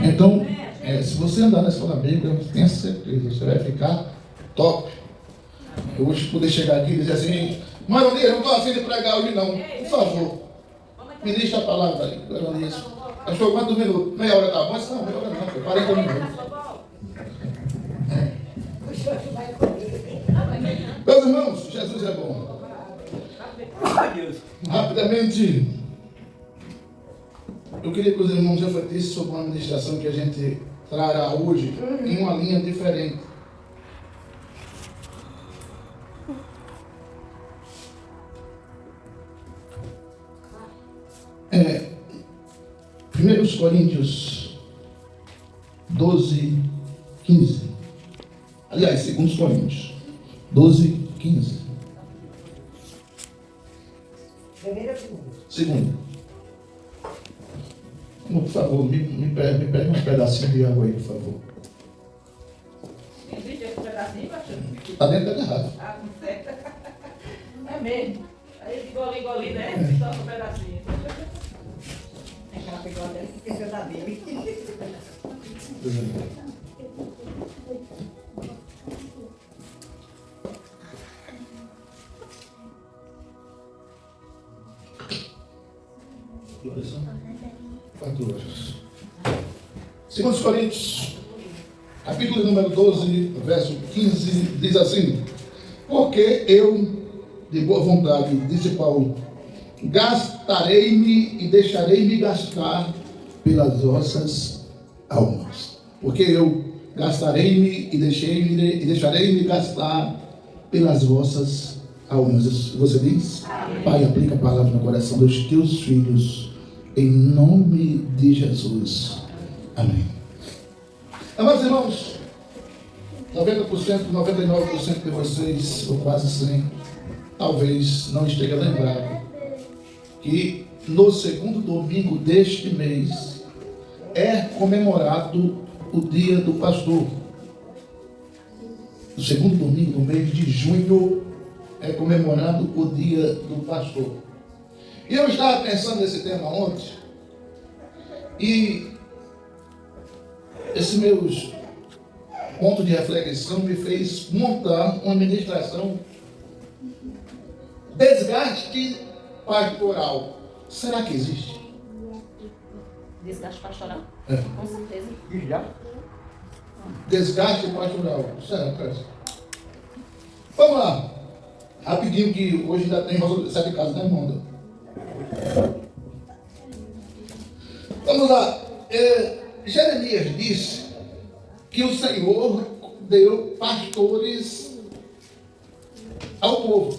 Então, se você andar na escola bíblica, tenha certeza, você vai ficar top. Eu hoje poder chegar aqui e dizer assim: Maronias, não estou afim de pregar hoje não, por favor, me deixa a palavra aí, Maronias. Pastor, quantos minutos? Meia hora tá bom? Não, meia hora não, foi 40 minutos. Meus irmãos, Jesus é bom. Rapidamente, eu queria que os irmãos refletissem sobre uma ministração que a gente trará hoje em uma linha diferente. Primeiros Coríntios 12, 15. Aliás, segundos Coríntios 12, 15. Primeira ou segunda? Segunda. Por favor, me pegue um pedacinho de água aí, por favor. Existe esse pedacinho, pastor? Está dentro da garrafa. Ah, com certeza. É mesmo. Aí engoli, né? Só um pedacinho. Ela pegou até esqueceu da dele. São 4 horas. Segundo Coríntios, capítulo número 12, verso 15, diz assim: porque eu, de boa vontade, disse Paulo, gastarei-me e deixarei-me gastar pelas vossas almas. Porque eu gastarei-me e deixarei-me gastar pelas vossas almas. Você diz? Pai, aplica a palavra no coração dos teus filhos, em nome de Jesus. Amém. Amados irmãos, 90%, 99% de vocês, ou quase 100%, talvez não esteja lembrado que no segundo domingo deste mês é comemorado o Dia do Pastor. No segundo domingo do mês de junho é comemorado o Dia do Pastor. E eu estava pensando nesse tema ontem, e esse meu ponto de reflexão me fez montar uma ministração: desgaste pastoral. Será que existe? Desgaste pastoral? É. Com certeza. Já? Desgaste pastoral. Certo. Vamos lá. Rapidinho, que hoje ainda tem 7 casas, né, irmão? Vamos lá. Jeremias disse que o Senhor deu pastores ao povo.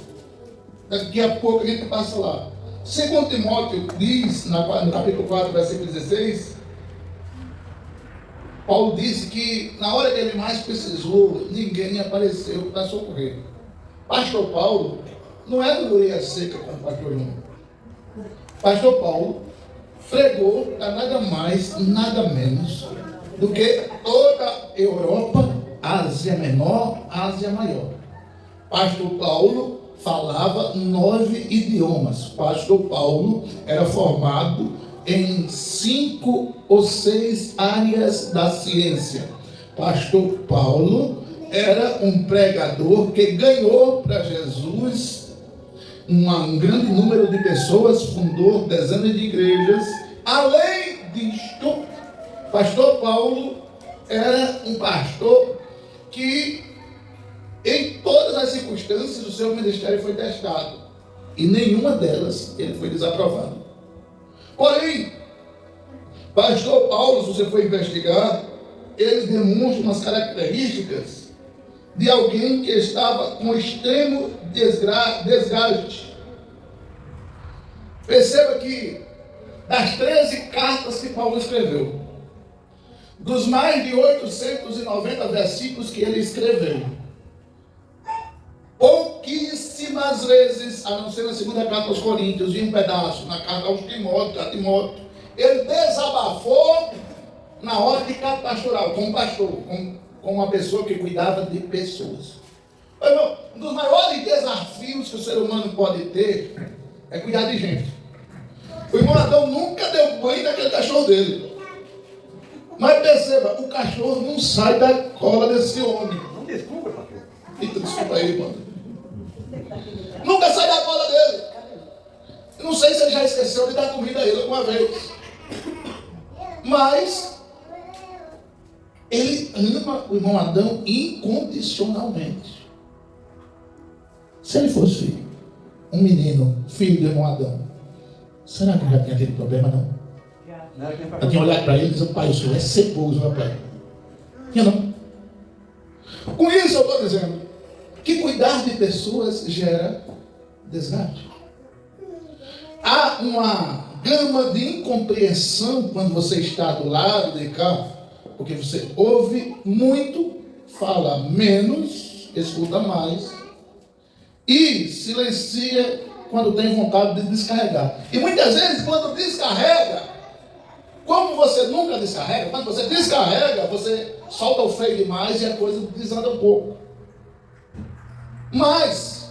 Daqui a pouco a gente passa lá. Segundo Timóteo diz, no capítulo 4, versículo 16, Paulo disse que na hora que ele mais precisou, ninguém apareceu para socorrer. Pastor Paulo não é do orelha seca como pastor João. Pastor Paulo fregou para nada mais, nada menos do que toda a Europa, Ásia Menor, Ásia Maior. Pastor Paulo falava 9 idiomas. Pastor Paulo era formado em 5 ou 6 áreas da ciência. Pastor Paulo era um pregador que ganhou para Jesus um grande número de pessoas, fundou dezenas de igrejas. Além disto, Pastor Paulo era um pastor que, em todas as circunstâncias, o seu ministério foi testado, e nenhuma delas ele foi desaprovado. Porém, Pastor Paulo, se você for investigar, ele demonstra umas características de alguém que estava com extremo desgaste. Perceba que das 13 cartas que Paulo escreveu, dos mais de 890 versículos que ele escreveu, pouquíssimas vezes, a não ser na segunda carta aos Coríntios e um pedaço na carta aos Timóteo, ele desabafou na ótica pastoral, como pastor, como uma pessoa que cuidava de pessoas. Irmão, um dos maiores desafios que o ser humano pode ter é cuidar de gente. O irmão Adão nunca deu banho naquele cachorro dele. Mas perceba, o cachorro não sai da cola desse homem. Não desculpa, pastor. Eita, desculpa aí, mano. Nunca sai da cola dele. Eu não sei se ele já esqueceu de dar comida a ele alguma vez. Mas ele ama o irmão Adão incondicionalmente. Se ele fosse um menino, filho do irmão Adão, será que já tinha aquele problema, não? Não era quem Eu tinha olhado para ele e disse, pai, o senhor é ceboso, rapaz. Tinha não. Com isso eu estou dizendo que cuidar de pessoas gera desgaste. Há uma gama de incompreensão quando você está do lado de cá, porque você ouve muito, fala menos, escuta mais e silencia quando tem vontade de descarregar. E muitas vezes quando descarrega, como você nunca descarrega, quando você descarrega, você solta o freio demais e a coisa desanda um pouco. Mas,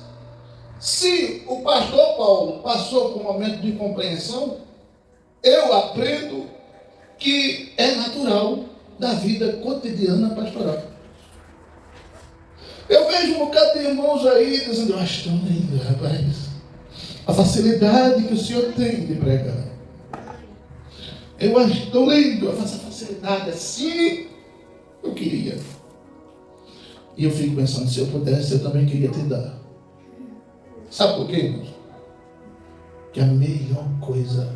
se o pastor Paulo passou por um momento de compreensão, eu aprendo que é natural da vida cotidiana pastoral. Eu vejo um bocado de irmãos aí dizendo, acho tão lindo, rapaz, a facilidade que o senhor tem de pregar. Eu acho tão lindo essa facilidade, assim eu queria. E eu fico pensando, se eu pudesse, eu também queria te dar. Sabe por quê, irmãos? Que a melhor coisa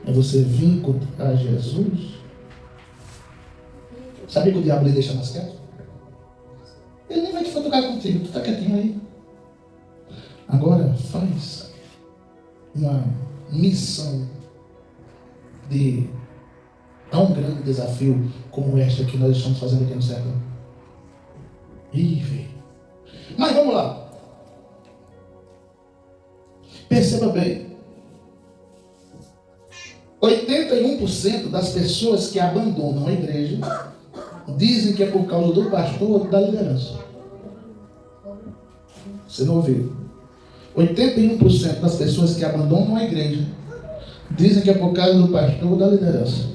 é você vir encontrar Jesus. Sabe que o diabo lhe deixa mais quieto? Ele nem vai te fotocar contigo, tu está quietinho aí. Agora faz uma missão de tão grande desafio como esta que nós estamos fazendo aqui no sertão. Mas vamos lá. Perceba bem. 81% das pessoas que abandonam a igreja dizem que é por causa do pastor ou da liderança. Você não ouviu? 81% das pessoas que abandonam a igreja dizem que é por causa do pastor ou da liderança.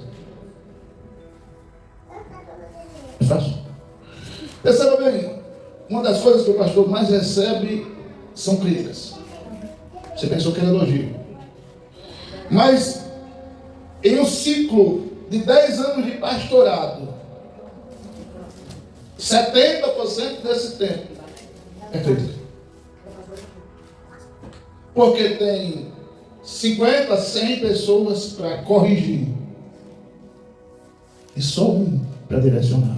É fácil? Perceba bem, uma das coisas que o pastor mais recebe são críticas. Você pensou que era elogio. Mas em um ciclo de 10 anos de pastorado, 70% desse tempo é crítica. Porque tem 50, 100 pessoas para corrigir. E só um para direcionar.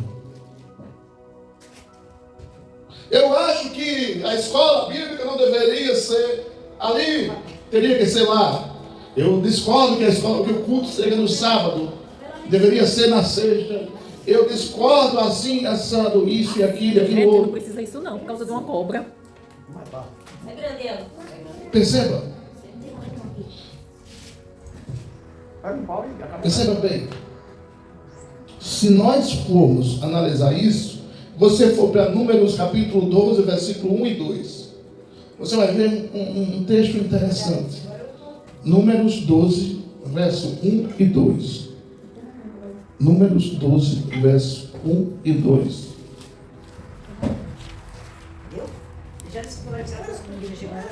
Eu acho que a escola bíblica não deveria ser ali, teria que ser lá. Eu discordo que que o culto seja no sábado, deveria ser na sexta. Eu discordo assim, assado, isso e aquilo Gente, não outro. precisa isso não, por causa de uma cobra. É grande ela. Perceba. Pega um pau e acaba. Perceba bem, se nós formos analisar isso, você for para Números capítulo 12, versículo 1 e 2, você vai ver um texto interessante. Números 12, verso 1 e 2. Números 12, verso 1 e 2.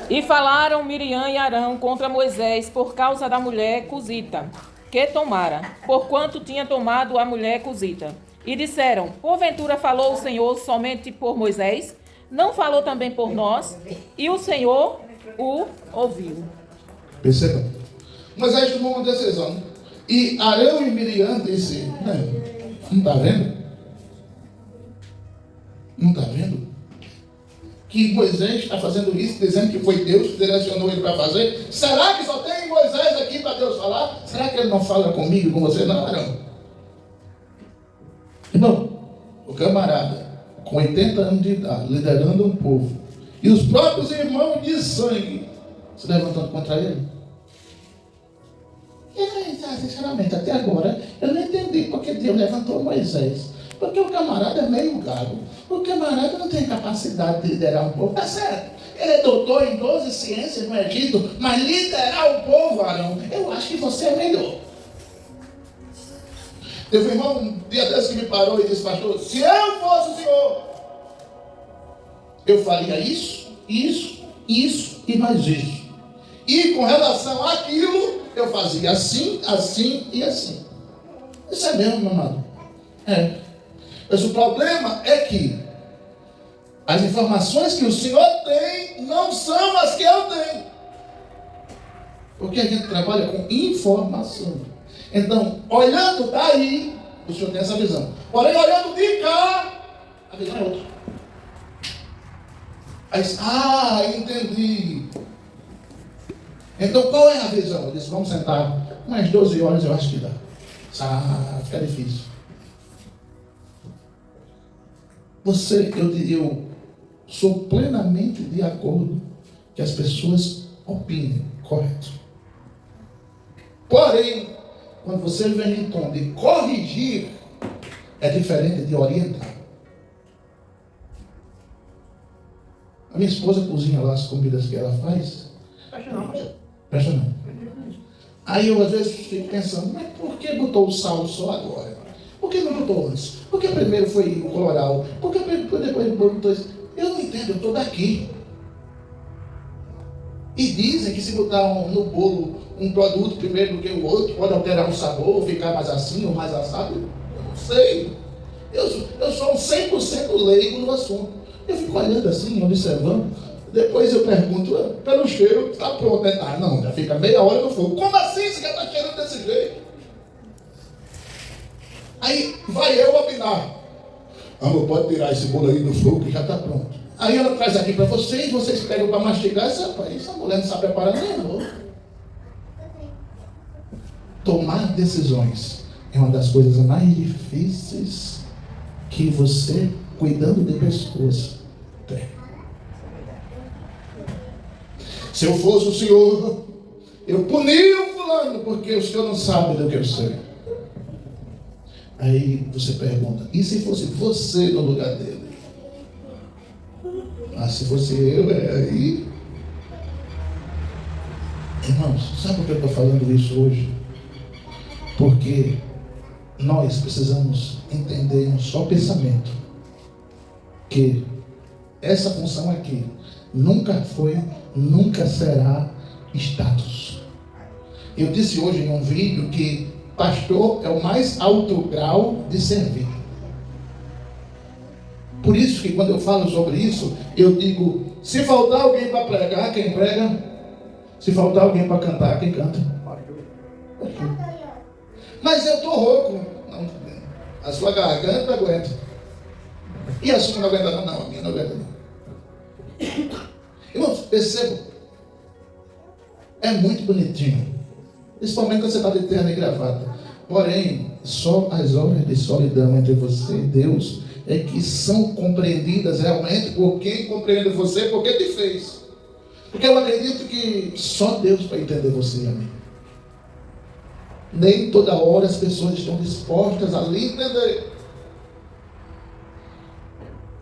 E falaram Miriam e Arão contra Moisés por causa da mulher cusita, que tomara, porquanto tinha tomado a mulher cusita. E disseram, porventura falou o Senhor somente por Moisés? Não falou também por nós? E o Senhor o ouviu. Perceba? Moisés tomou uma decisão. E Arão e Miriam disse, não está vendo? Não está vendo? Que Moisés está fazendo isso, dizendo que foi Deus que direcionou ele para fazer. Será que só tem Moisés aqui para Deus falar? Será que ele não fala comigo, com você? Não, Arão. Irmão, o camarada, com 80 anos de idade, liderando um povo, e os próprios irmãos de sangue se levantando contra ele. E, sinceramente, até agora, eu não entendi porque Deus levantou Moisés. Porque o camarada é meio gago. O camarada não tem capacidade de liderar um povo. Tá certo. Ele é doutor em 12 ciências no Egito, mas liderar o povo, Arão, eu acho que você é melhor. Teve um irmão um dia desse que me parou e disse: pastor, se eu fosse o senhor, eu faria isso, isso, isso e mais isso. E com relação àquilo, eu fazia assim, assim e assim. Isso é mesmo, meu amado. É. Mas o problema é que as informações que o senhor tem não são as que eu tenho. Porque a gente trabalha com informação. Então, olhando daí, o senhor tem essa visão. Porém, olhando de cá, a visão é outra. Aí, entendi. Então, qual é a visão? Eu disse: vamos sentar. Umas 12 horas eu acho que dá. Fica difícil. Eu sou plenamente de acordo que as pessoas opinem, correto. Porém, quando você vem em tom de corrigir, é diferente de orientar. A minha esposa cozinha lá as comidas que ela faz. Presta não. Aí eu às vezes fico pensando: mas por que botou o sal só agora? Por que não botou antes? Por que primeiro foi o coloral? Por que depois botou isso? Eu não entendo, eu estou daqui. E dizem que se botar no bolo um produto primeiro do que o outro, pode alterar o sabor, ficar mais assim ou mais assado. Eu não sei. Eu sou um 100% leigo no assunto. Eu fico olhando assim, observando. Depois eu pergunto: pelo cheiro, está pronto, né? Ah, não, já fica meia hora no fogo. Como assim você já está cheirando desse jeito? Aí vai eu opinar: amor, pode tirar esse bolo aí do fogo que já está pronto. Aí ela traz aqui para vocês pegam para mastigar. Essa mulher não sabe preparar nem amor. Tomar decisões é uma das coisas mais difíceis que você, cuidando de pessoas, tem. Se eu fosse o senhor, eu punia o fulano, porque o senhor não sabe do que eu sei. Aí você pergunta: e se fosse você no lugar dele? Se fosse eu, aí... Irmãos, sabe por que eu estou falando isso hoje? Porque nós precisamos entender em um só pensamento que essa função aqui nunca foi, nunca será status. Eu disse hoje em um vídeo que pastor é o mais alto grau de servir. Por isso que quando eu falo sobre isso, eu digo: se faltar alguém para pregar, quem prega? Se faltar alguém para cantar, quem canta? Mas eu estou rouco. Não, a sua garganta aguenta. E a sua não aguenta não? Não, a minha não aguenta não. Irmãos, percebam. É muito bonitinho. Principalmente quando você está de terno e gravata. Porém, só as horas de solidão entre você e Deus é que são compreendidas realmente por quem compreende você, porque te fez. Porque eu acredito que só Deus vai entender você e a mim. Nem toda hora as pessoas estão dispostas a lhe entender.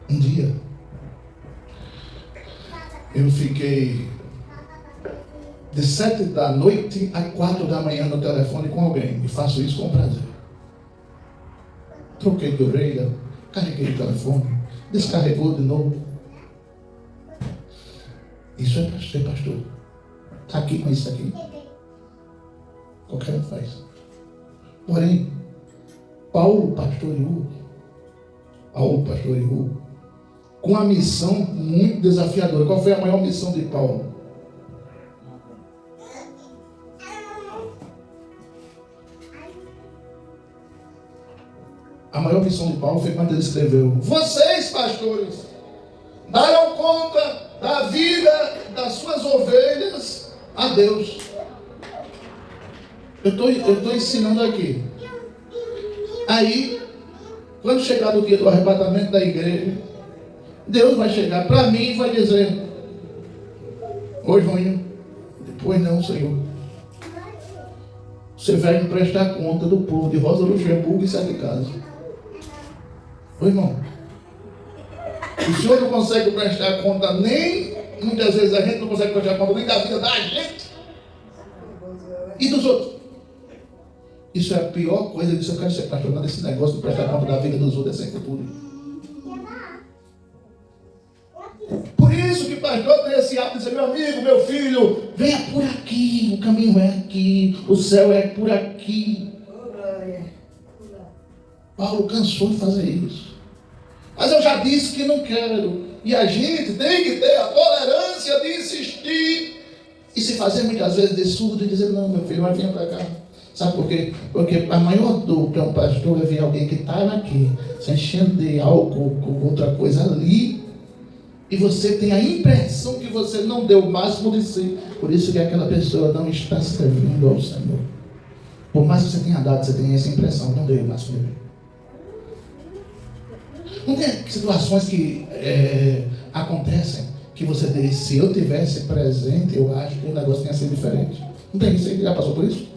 Um dia, eu fiquei de 7 da noite a 4 da manhã no telefone com alguém. E faço isso com prazer. Troquei de orelha, carreguei o telefone, descarregou de novo. Isso é ser pastor. Está aqui com isso aqui. Qualquer um faz. Porém, Paulo pastoreou, com uma missão muito desafiadora. Qual foi a maior missão de Paulo? A maior missão de Paulo foi quando ele escreveu: vocês, pastores, darão conta da vida das suas ovelhas a Deus. Eu estou ensinando aqui. Aí, quando chegar o dia do arrebatamento da igreja, Deus vai chegar para mim e vai dizer: ô Júnior, depois não, Senhor, você vai me prestar conta do povo de Rosa Luxemburgo e Sete Casas. Ô irmão, o senhor não consegue prestar conta nem, muitas vezes a gente não consegue prestar conta nem da vida da gente e dos outros. Isso é a pior coisa. Ele disse, eu quero ser pastor, não desse negócio de prestar conta da vida dos outros, sem futuro. Por isso que o pastor tem esse hábito de dizer, meu amigo, meu filho, venha por aqui, o caminho é aqui, o céu é por aqui. Paulo cansou de fazer isso. Mas eu já disse que não quero. E a gente tem que ter a tolerância de insistir e se fazer muitas vezes de surdo e dizer, não, meu filho, vai vir para cá. Sabe por quê? Porque a maior dor para um pastor é ver alguém que está aqui, se enchendo de álcool com outra coisa ali, e você tem a impressão que você não deu o máximo de si. Por isso que aquela pessoa não está servindo ao Senhor. Por mais que você tenha dado, você tem essa impressão, não deu o máximo de si. Não tem situações que acontecem que você diz, se eu tivesse presente, eu acho que o negócio tinha sido diferente. Não tem isso? Você já passou por isso?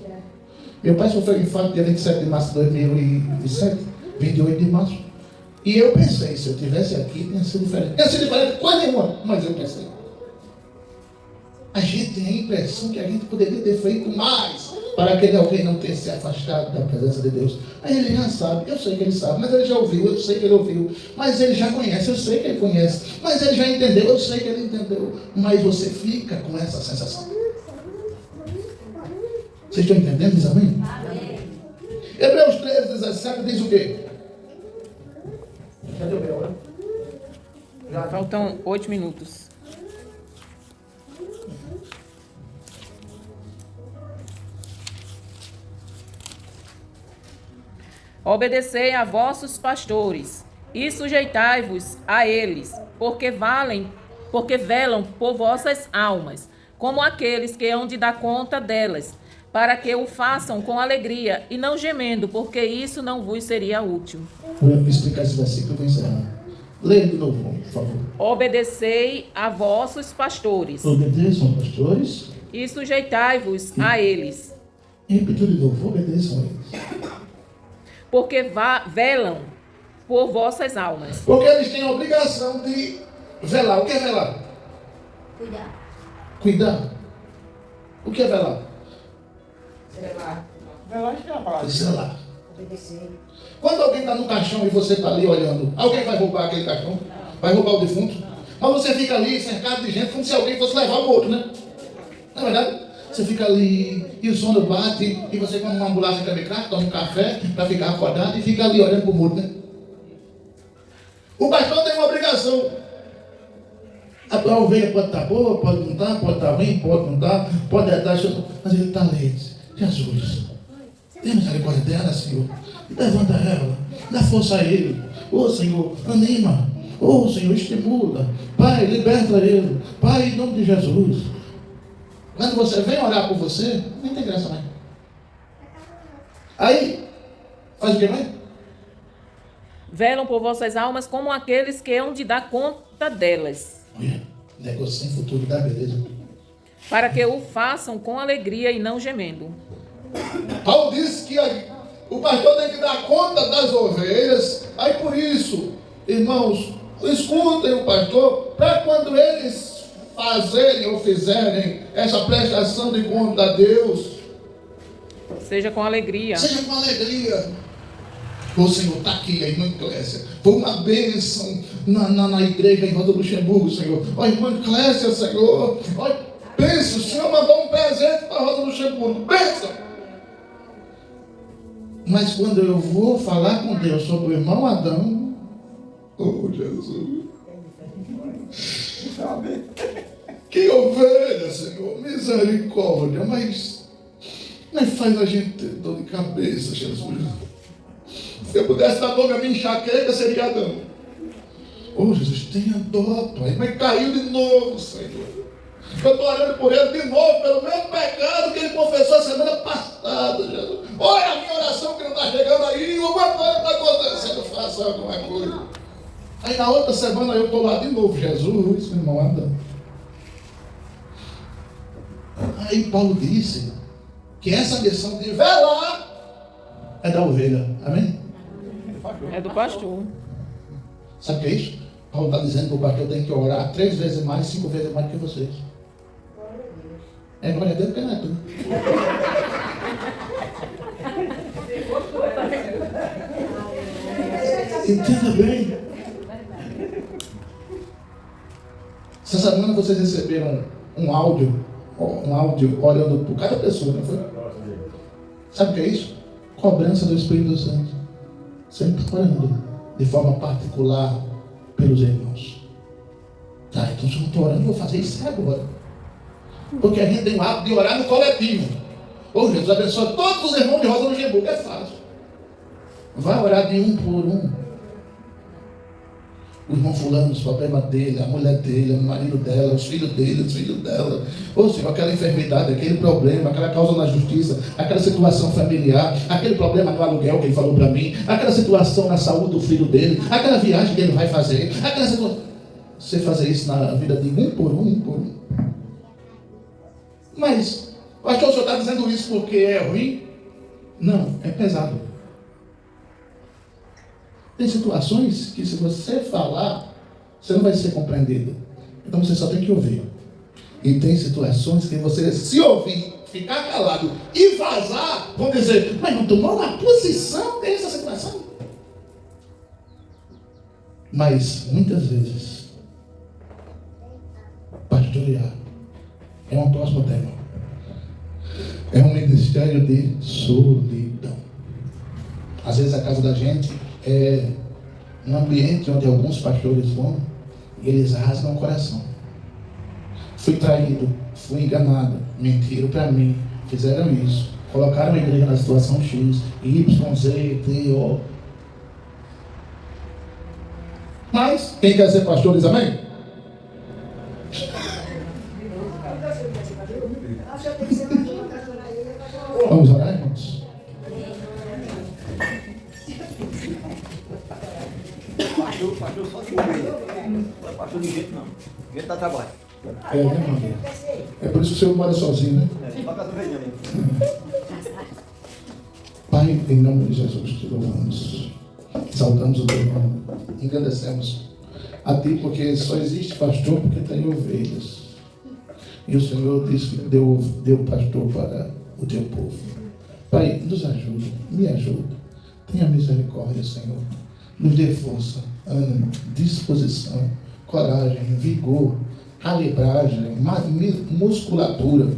Meu pai sofreu infarto dia 27 de março de 2007, 28 de março. E eu pensei, se eu tivesse aqui, tinha sido diferente. Tinha sido diferente coisa nenhuma, mas eu pensei. A gente tem a impressão que a gente poderia ter feito mais para aquele alguém não ter se afastado da presença de Deus. Aí ele já sabe, eu sei que ele sabe, mas ele já ouviu, eu sei que ele ouviu. Mas ele já conhece, eu sei que ele conhece. Mas ele já entendeu, eu sei que ele entendeu. Mas você fica com essa sensação. Vocês estão entendendo, diz amém? Amém. Hebreus 13, 17 diz o quê? Cadê o meu? Faltam 8 minutos. Obedecei a vossos pastores e sujeitai-vos a eles, porque velam por vossas almas, como aqueles que hão de dar conta delas, para que o façam com alegria e não gemendo, porque isso não vos seria útil. Vou explicar esse versículo, eu vou encerrar. Leia de novo, por favor. Obedecei a vossos pastores. Obedeçam, pastores. E sujeitai-vos a eles. Repito de novo, obedeçam a eles. Porque velam por vossas almas. Porque eles têm a obrigação de velar. O que é velar? Cuidar. O que é velar? Zelar. Obedecer. Quando alguém está no caixão e você está ali olhando, alguém vai roubar aquele caixão? Vai roubar o defunto? Mas você fica ali cercado de gente como se alguém fosse levar o outro, né? Não é verdade? Você fica ali e o sono bate e você come uma ambulância de crack, toma um café para ficar acordado e fica ali olhando para o morto, né? O pastor tem uma obrigação. A ovelha pode estar boa, pode não estar, pode estar ruim, pode não estar, pode estar, mas ele está ali. Jesus, tem misericórdia dela, Senhor. Levanta ela, dá força a ele. Ô Senhor, anima. Ô Senhor, estimula. Pai, liberta ele. Pai, em nome de Jesus. Quando você vem orar por você, nem tem graça mais. Aí, faz o que mais? Velam por vossas almas como aqueles que hão de dar conta delas. Olha, negócio sem futuro dá beleza. Para que o façam com alegria e não gemendo. Paulo disse que o pastor tem que dar conta das ovelhas. Aí por isso, irmãos, escutem o pastor, para quando eles fazerem ou fizerem essa prestação de conta a Deus, seja com alegria. Seja com alegria. O Senhor está aqui, a irmã Clécia. Foi uma bênção na igreja em Rosa Luxemburgo, Senhor. Ó, irmã Clécia, Senhor. Ó, pensa, o Senhor mandou um presente para Rosa Luxemburgo. Bênção. Mas quando eu vou falar com Deus sobre o irmão Adão, oh Jesus. Que ovelha, Senhor. Misericórdia. Mas faz a gente ter dor de cabeça, Jesus. Se eu pudesse dar nome a minha enxaqueca, seria Adão. Oh, Jesus, tenha dó, Pai. Mas caiu de novo, Senhor. Eu estou orando por ele de novo, pelo mesmo pecado que ele confessou a semana passada, Jesus. Olha a minha oração que não está chegando aí, alguma coisa está acontecendo, faça alguma coisa. Aí na outra semana eu estou lá de novo, Jesus, meu irmão Adão. Aí Paulo disse que essa missão de velar é da ovelha, amém? É do pastor. Sabe o que é isso? Paulo está dizendo que o pastor tem que orar 3 vezes mais, 5 vezes mais que vocês. É glória a Deus, porque não é tudo. Entenda bem. Essa semana vocês receberam um áudio orando por cada pessoa, não foi? Sabe o que é isso? Cobrança do Espírito Santo. Sempre orando de forma particular pelos irmãos. Tá, então se eu não estou orando, eu vou fazer isso agora. Porque a gente tem o hábito de orar no coletivo. Ô Jesus, abençoa todos os irmãos de Rosa no Gembu, que é fácil. Vai orar de um por um. O irmão fulano, os problemas dele, a mulher dele, o marido dela, os filhos dele, os filhos dela. Ou seja, aquela enfermidade, aquele problema, aquela causa na justiça, aquela situação familiar, aquele problema no aluguel que ele falou para mim, aquela situação na saúde do filho dele, aquela viagem que ele vai fazer, aquela situação. Você fazer isso na vida de um por um. Mas, pastor, o senhor está dizendo isso porque é ruim? Não, é pesado. Tem situações que se você falar, você não vai ser compreendido. Então você só tem que ouvir. E tem situações que você, se ouvir, ficar calado e vazar, vão dizer, mas não tomou uma posição nessa situação. Mas, muitas vezes, pastorear é um próximo tema. É um ministério de solidão. Às vezes a casa da gente é um ambiente onde alguns pastores vão e eles rasgam o coração. Fui traído, fui enganado, mentiram para mim, fizeram isso, colocaram a igreja na situação X, Y, Z, T, O. Mas, quem quer ser pastor diz amém? Vamos orar, irmãos? Pastor só de ovelha. Não é pastor de gente, não. Gente dá trabalho. É, né, irmão? É por isso que o senhor mora sozinho, né? É, só casa ovelhinha mesmo. Pai, em nome de Jesus, te louvamos. Exaltamos o teu nome. Engrandecemos a ti, porque só existe pastor porque tem ovelhas. E o Senhor disse que deu pastor para o teu povo. Pai, nos ajuda, me ajuda. Tenha misericórdia, Senhor. Nos dê força, ânimo, disposição, coragem, vigor, calibragem, musculatura,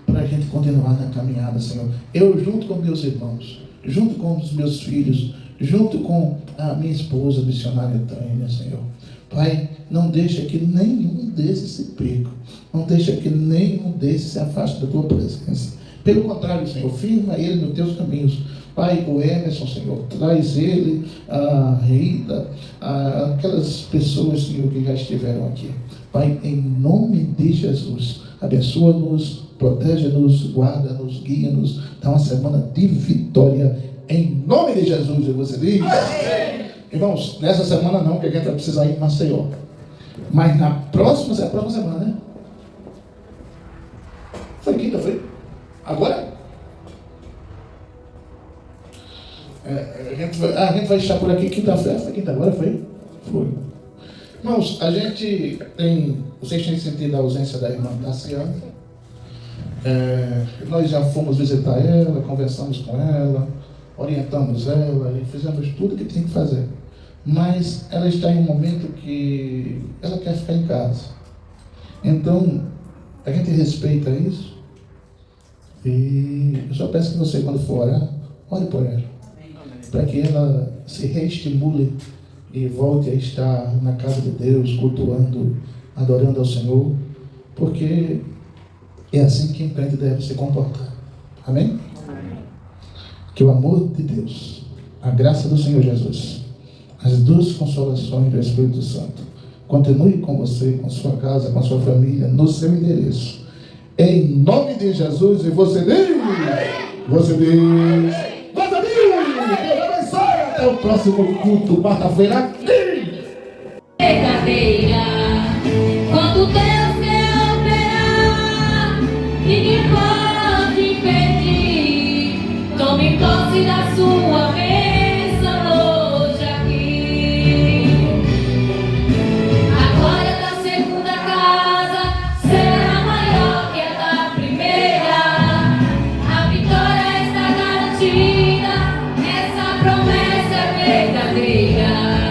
para a gente continuar na caminhada, Senhor. Eu, junto com meus irmãos, junto com os meus filhos, junto com a minha esposa, missionária Tânia, Senhor. Pai, não deixa que nenhum desses se perca. Não deixa que nenhum desses se afaste da tua presença. Pelo contrário, Senhor, firma ele nos teus caminhos. Pai, o Emerson, Senhor, traz ele, a Rita, aquelas pessoas, Senhor, que já estiveram aqui. Pai, em nome de Jesus, abençoa-nos, protege-nos, guarda-nos, guia-nos. Dá uma semana de vitória. Em nome de Jesus, você diz. Irmãos, nessa semana não, porque a gente vai precisar ir em Maceió. Mas na próxima semana, né? Foi quinta, foi? Agora? A gente vai estar por aqui quinta-feira. Foi quinta agora? Foi? Foi. Irmãos, a gente tem... Vocês têm sentido a ausência da irmã Tassiana. Nós já fomos visitar ela, conversamos com ela, orientamos ela e fizemos tudo o que tinha que fazer. Mas ela está em um momento que ela quer ficar em casa. Então, a gente respeita isso. E eu só peço que você, quando for orar, ore por ela. Para que ela se reestimule e volte a estar na casa de Deus, cultuando, adorando ao Senhor. Porque é assim que o crente deve se comportar. Amém? Amém? Que o amor de Deus, a graça do Senhor Jesus, as duas consolações do Espírito Santo continue com você, com sua casa, com sua família, no seu endereço. Em nome de Jesus, e você diz, você diz, você diz, Deus abençoe, até o próximo culto, quarta-feira. Verdadeira, quando Deus quer operar, ninguém pode impedir. Tome posse da sua bênção hoje aqui. A glória da segunda casa será maior que a da primeira. A vitória está garantida, essa promessa é verdadeira.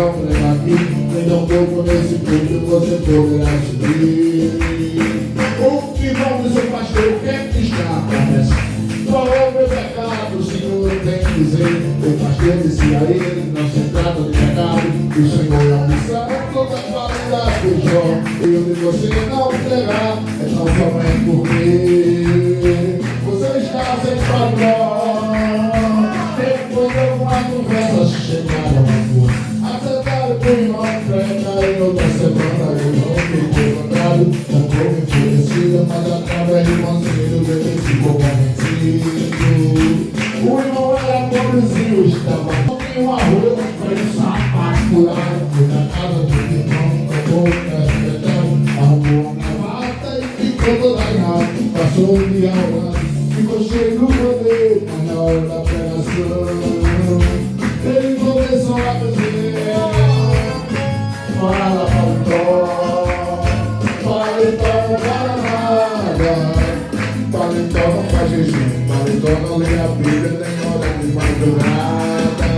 não leva aqui, nem tão pouco nesse ponto você poderá subir. O que não diz o pastor, o que é que está acontecendo? Qual é o meu pecado? O Senhor tem que dizer. O pastor disse a ele, não se trata de pecado. O Senhor é a missão, toda a qualidade do João. Eu de você não entregar, é tão somente porque você está sem padrão. Depois de algumas conversas chegaram a rua, acertaram por irmão, prega em outra semana. Eu não fiquei contrário, não vou me enfurecida, mas através de conselho ele ficou convencido. O irmão era pobrezinho, estava com uma roupa, foi um sapato furado. Foi na casa do irmão, tomou o pé, arrumou uma gravata e ficou toda errada. Passou o dia orando. Ficou cheio do poder, mas na hora da pregação ele começou a dizer: fala paletó não para nada, paletó não faz jejum, paletó não lê a Bíblia, nem hora de madrugada.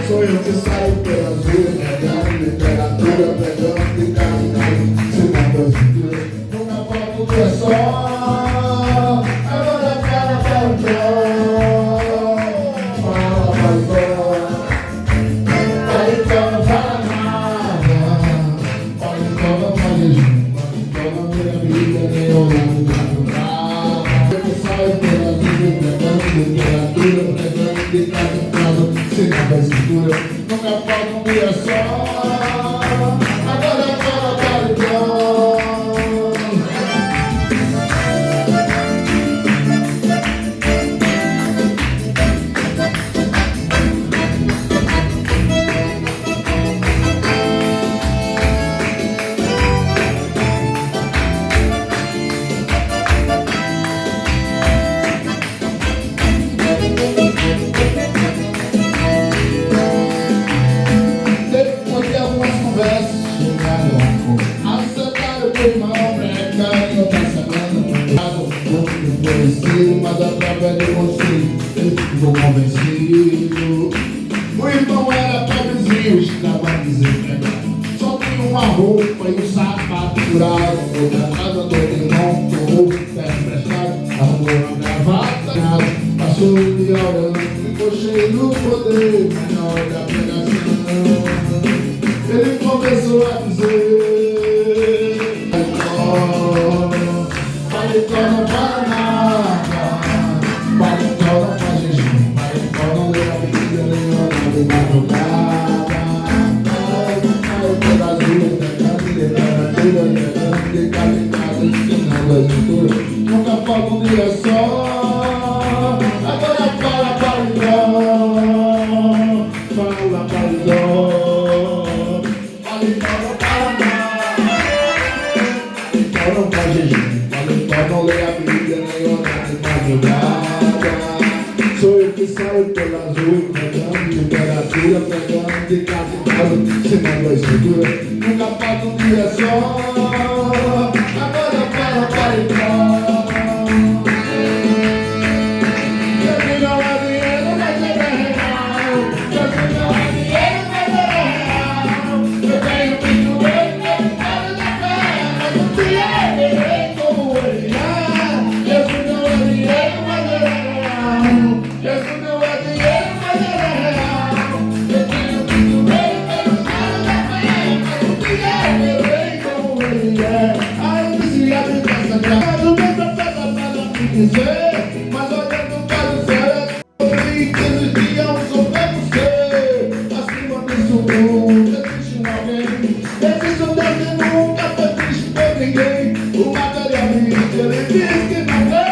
Sou eu que saio pelas ruas, pregando literatura, pregando de casa em casa, ensinando as escrituras. Nunca falta um dia só. Nunca falta um dia só. Agora fala paredão. Mas através de você ele ficou convencido. O irmão era pobrezinho, estava desempregado, só tinha uma roupa e um sapato furado. Foi na casa do irmão, tomou o pé emprestado, arrumou uma gravata, passou o dia orando, ficou cheio do poder. Mas na hora da pregação ele começou a dizer: paletó não para nada, paletó não faz jejum, paletó não lê a Bíblia, nem hora de madrugada. Saiu pelas ruas, pregando literatura, pregando de casa em casa, ensinando as escrituras. Nunca falta um dia só. Agora fala paletó, fala paletó, paletó não para nada, paletó não faz jejum, não lê a Bíblia, nem orar de madrugada. Sou eu que saio pelas ruas, pregando literatura, pregando de casa em casa, ensinando a escritura. Nunca falta um dia só. Agora fala paletó. Jesus não é dinheiro, mas ele é real. Jesus não é dinheiro, mas ele é real. Eu tenho visto ele, meu pai da fé, mas um dia eu verei como ele é. Jesus não é dinheiro, mas ele é real. Jesus não é dinheiro, mas ele é real. Eu tenho visto ele, meu pai da fé, mas um dia eu verei como ele é. Aí eu disse a vida essa casa, não tem profeta para me dizer, mas olhando para o céu, eu todos os dias soubemos ser acima disso tudo. Existe um alguém, existe um Deus que nunca foi triste por ninguém. O materialista, ele diz que não vê,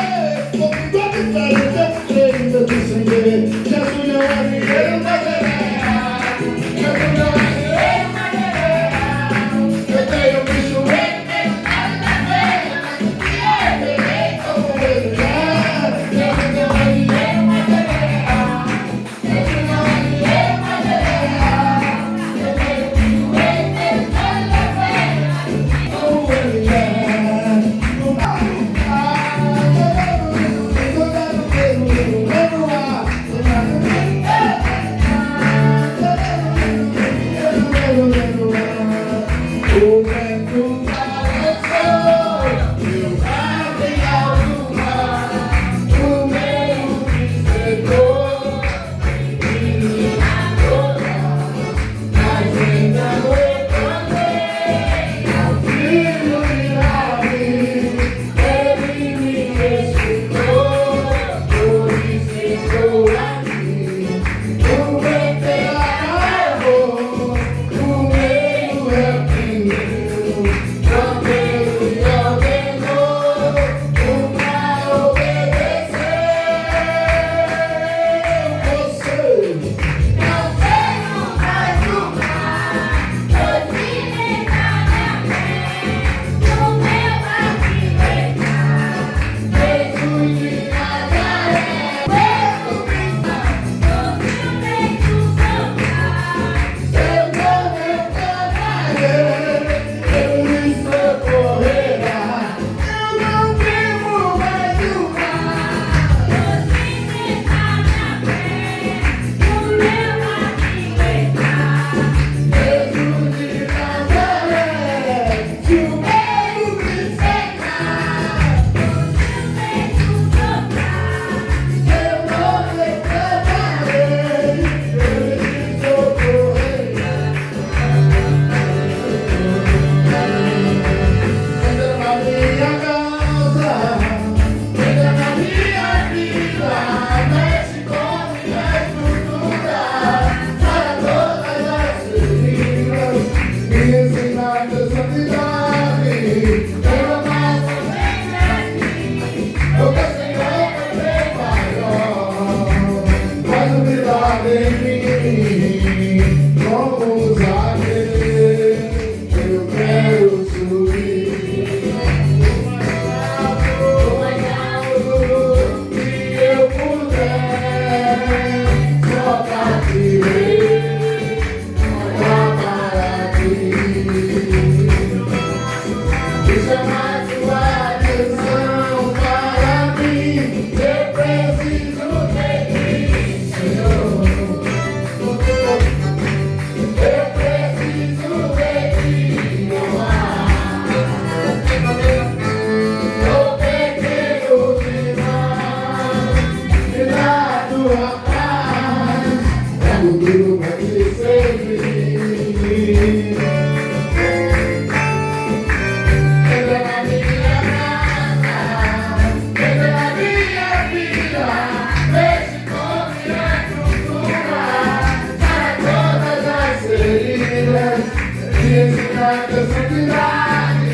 comigo é diferente, eu creio, eu disse sem ver. Jesus não é dinheiro, mas ele é real. Jesus não é dinheiro, mas ele é real. Eu tenho visto ele, meu pai da fé, mas um dia eu verei como ele é. nada santidade,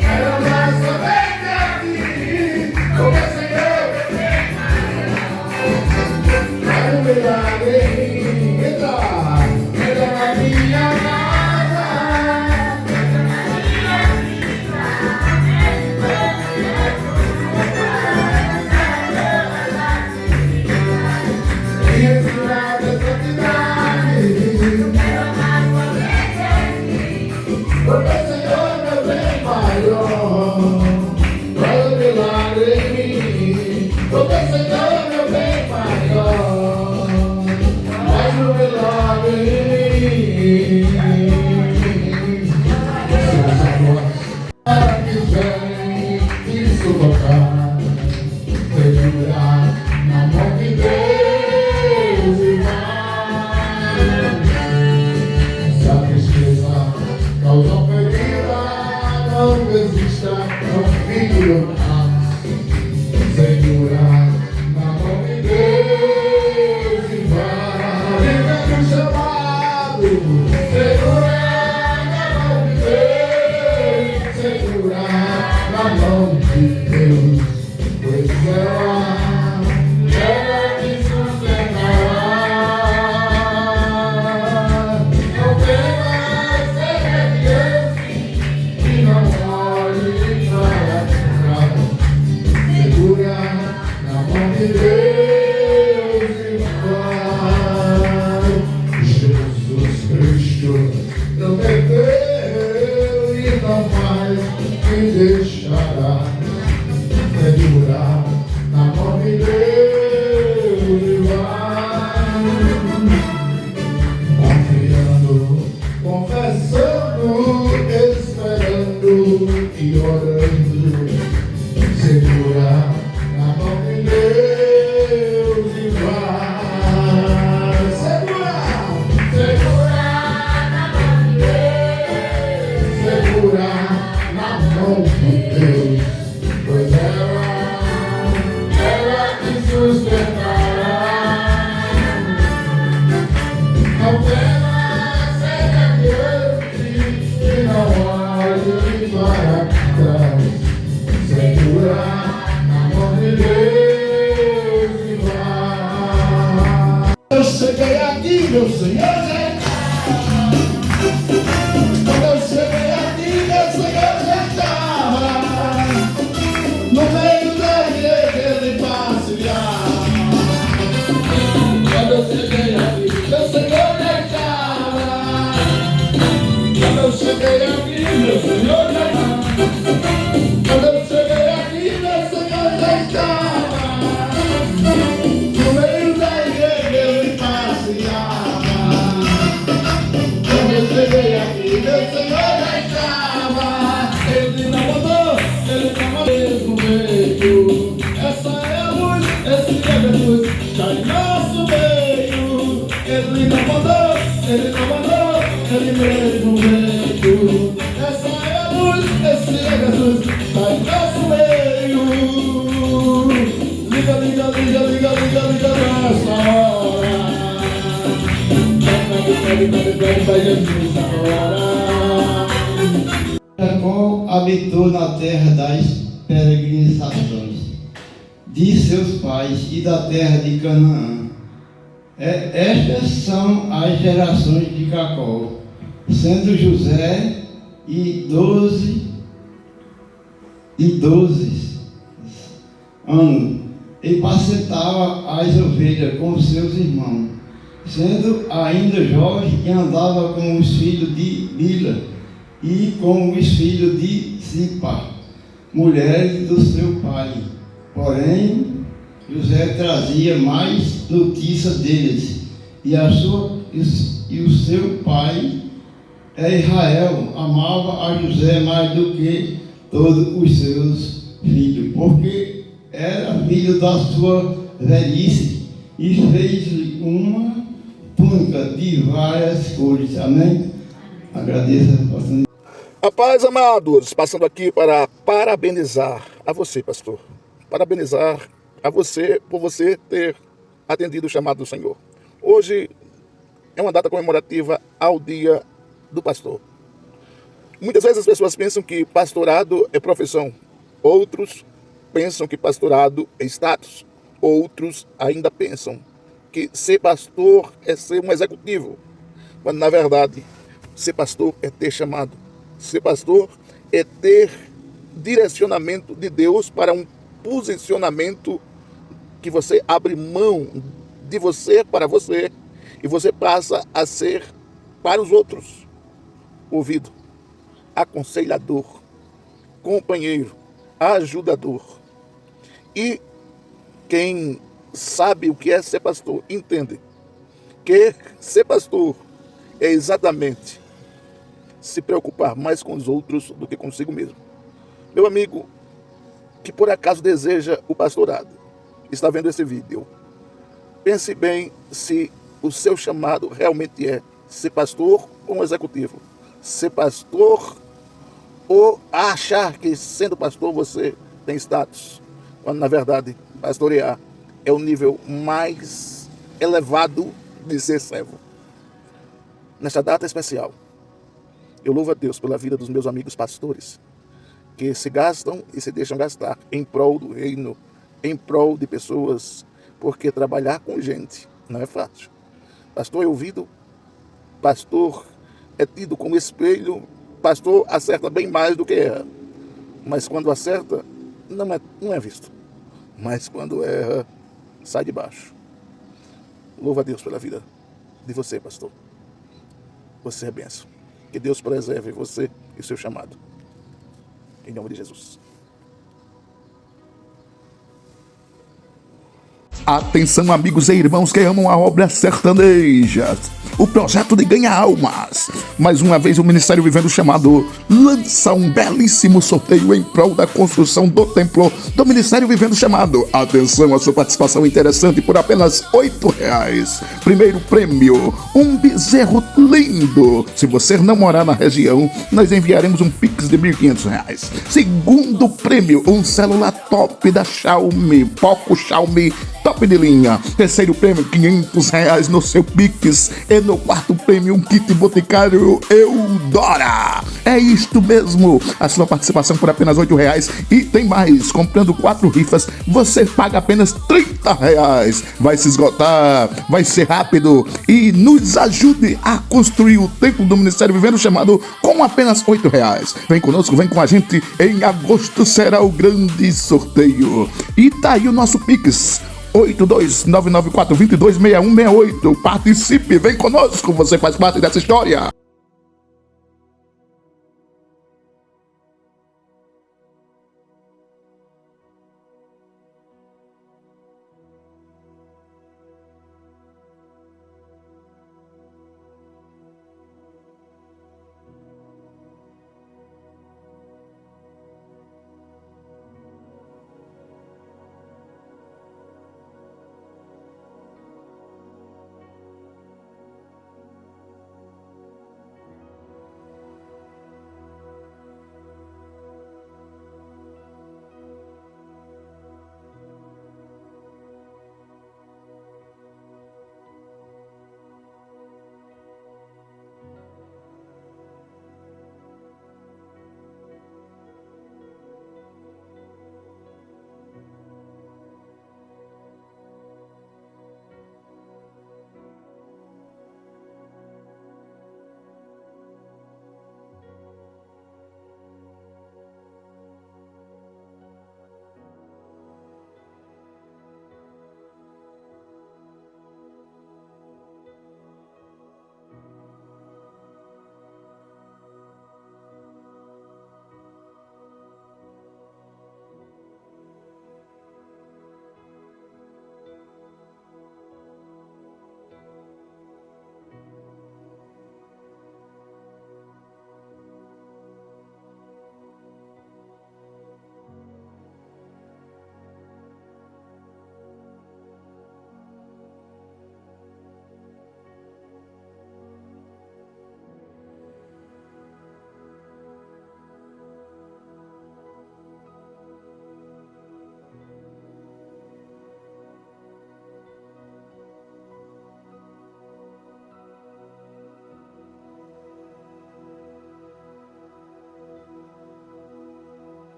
era mais somente aqui, como é Senhor, vai o milagre em mim, entra na minha casa, e ensinar a santidade, porque o Senhor meu bem maior, vai o milagre em mim, porque o Senhor meu bem maior, faz o milagre em mim. Seus amores para que vem e sufocar, segurar na mão de Deus e vai. Se a tristeza causou ferida, não desista, não fique no caso. Segurar na mão de Deus e vai. Viver no chamado, segurar na mão de Deus, segurar na mão de Deus, pois ela te sustentará. Não temas, seja Deus, e não olhe para trás. Segura na mão de Deus e vai. Jesus Cristo prometeu e não mais me deixará. Segurar na mão de Deus e vai. Confiando, confessando, esperando e orando. Segurar na mão de Deus e vai. Segurar, segurar na mão de Deus, segurar na mão de Deus, pois ela te sustentará. Não temas, seja Deus, e não olhe para trás. Segurar na mão de Deus e vai. Eu cheguei aqui, meu Senhor, quando eu cheguei aqui, meu Senhor já estava no meio da igreja ele passeava. Quando eu cheguei aqui, meu Senhor já estava. Quando eu cheguei aqui, meu Senhor já estava. Quando eu cheguei aqui, meu Senhor já estava. No meio da igreja ele passeava. Quando eu cheguei aqui, meu Senhor já estava. Ele não mudou, ele estava mesmo meio. Essa é a luz, esse é Jesus, está em nosso meio. Ele não mudou, ele não mudou, ele mesmo veio. Essa é a luz, esse é Jesus, está em nosso meio. Liga, liga, liga, liga, liga, liga nessa hora. Pede Jesus agora. Jacó habitou na terra das peregrinações de seus pais e da terra de Canaã. Estas são as gerações de Jacó, sendo José e 12 anos, e pacetava as ovelhas com seus irmãos, sendo ainda jovem, e andava com os filhos de Bila e com os filhos de Zipa, mulheres do seu pai. Porém, José trazia mais notícia deles, e o seu pai, Israel, amava a José mais do que todos os seus filhos, porque era filho da sua velhice, e fez-lhe uma túnica de várias cores. Amém? Agradeço a oportunidade. A paz, amados, passando aqui para parabenizar a você, pastor. Parabenizar a você por você ter atendido o chamado do Senhor. Hoje é uma data comemorativa ao Dia do Pastor. Muitas vezes as pessoas pensam que pastorado é profissão. Outros pensam que pastorado é status. Outros ainda pensam que ser pastor é ser um executivo. Quando, na verdade, ser pastor é ter chamado. Ser pastor é ter direcionamento de Deus para um posicionamento que você abre mão de você para você e você passa a ser para os outros ouvido, aconselhador, companheiro, ajudador. E quem sabe o que é ser pastor entende que ser pastor é exatamente se preocupar mais com os outros do que consigo mesmo. Meu amigo que por acaso deseja o pastorado, está vendo esse vídeo, pense bem se o seu chamado realmente é ser pastor ou um executivo. Ser pastor ou achar que sendo pastor você tem status, quando na verdade pastorear é o nível mais elevado de ser servo. Nesta data especial, eu louvo a Deus pela vida dos meus amigos pastores, que se gastam e se deixam gastar em prol do reino, em prol de pessoas, porque trabalhar com gente não é fácil. Pastor é ouvido, pastor é tido como espelho, pastor acerta bem mais do que erra. Mas quando acerta, não é visto. Mas quando erra, sai de baixo. Louvo a Deus pela vida de você, pastor. Você é bênção. Que Deus preserve você e o seu chamado. Em nome de Jesus. Atenção, amigos e irmãos que amam a obra sertaneja, o projeto de ganhar almas. Mais uma vez o Ministério Vivendo o Chamado lança um belíssimo sorteio em prol da construção do templo do Ministério Vivendo o Chamado. Atenção, a sua participação interessante por apenas R$8. Primeiro prêmio, um bezerro lindo. Se você não morar na região, nós enviaremos um Pix de R$1.500. Segundo prêmio, um celular top da Xiaomi, Poco Xiaomi top de linha. Terceiro prêmio, R$500 no seu Pix. E no quarto prêmio, um kit boticário Eudora. É isto mesmo. A sua participação por apenas R$8. E tem mais. Comprando 4 rifas, você paga apenas R$30. Vai se esgotar. Vai ser rápido. E nos ajude a construir o templo do Ministério Vivendo o Chamado com apenas R$8. Vem conosco, vem com a gente. Em agosto será o grande sorteio. E tá aí o nosso Pix. 82994226168. Participe, vem conosco, você faz parte dessa história.